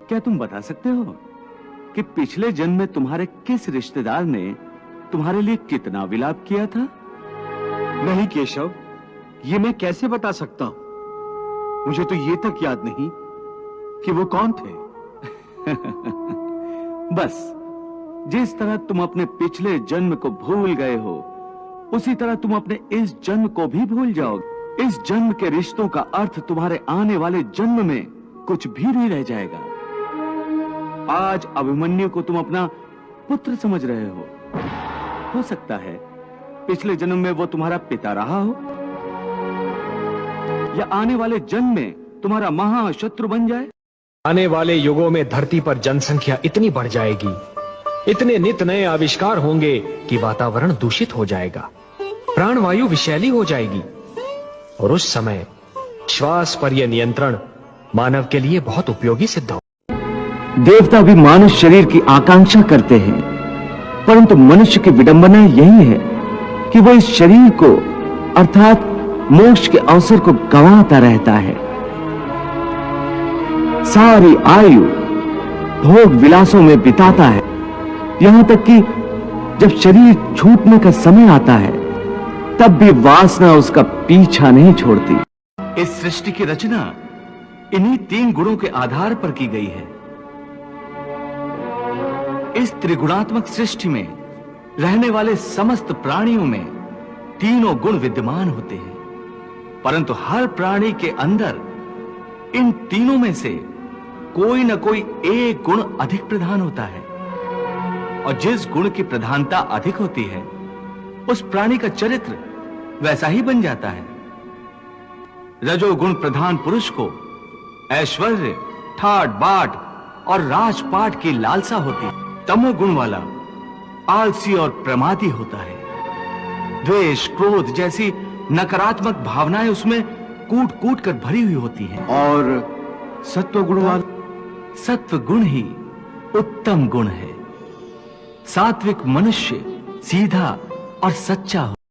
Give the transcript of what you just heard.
क्या तुम बता सकते हो कि पिछले जन्म में तुम्हारे किस रिश्तेदार ने तुम्हारे लिए कितना विलाप किया था? नहीं केशव, ये मैं कैसे बता सकता हूं? मुझे तो ये तक याद नहीं कि वो कौन थे। बस जिस तरह तुम अपने पिछले जन्म को भूल गए हो, उसी तरह तुम अपने इस जन्म को भी भूल जाओगे। इस जन्म के रिश्तों का अर्थ तुम्हारे आने वाले जन्म में कुछ भी नहीं रह जाएगा। आज अभिमन्यु को तुम अपना पुत्र समझ रहे हो सकता है पिछले जन्म में वो तुम्हारा पिता रहा हो, या आने वाले जन्म में तुम्हारा महाशत्रु बन जाए। आने वाले युगों में धरती पर जनसंख्या इतनी बढ़ जाएगी, इतने नित नए आविष्कार होंगे कि वातावरण दूषित हो जाएगा, प्राणवायु विषैली हो जाएगी, और उस समय श्वास पर यह नियंत्रण मानव के लिए बहुत उपयोगी सिद्ध हो। देवता भी मानव शरीर की आकांक्षा करते हैं, परंतु मनुष्य की विडंबना यही है कि वो इस शरीर को अर्थात मोक्ष के अवसर को गंवाता रहता है। सारी आयु भोग विलासों में बिताता है, यहां तक कि जब शरीर छूटने का समय आता है तब भी वासना उसका पीछा नहीं छोड़ती। इस सृष्टि की रचना इन्हीं 3 गुणों के आधार पर की गई है। इस त्रिगुणात्मक सृष्टि में रहने वाले समस्त प्राणियों में तीनों गुण विद्यमान होते हैं, परंतु हर प्राणी के अंदर इन तीनों में से कोई न कोई एक गुण अधिक प्रधान होता है, और जिस गुण की प्रधानता अधिक होती है उस प्राणी का चरित्र वैसा ही बन जाता है। रजोगुण प्रधान पुरुष को ऐश्वर्य, ठाट बाट और राजपाट की लालसा होती है। तमोगुण वाला आलसी और प्रमादी होता है। द्वेष, क्रोध जैसी नकारात्मक भावनाएं उसमें कूट कूट कर भरी हुई होती हैं। और सत्व गुण वाला? सत्व गुण ही उत्तम गुण है। सात्विक मनुष्य सीधा और सच्चा हो।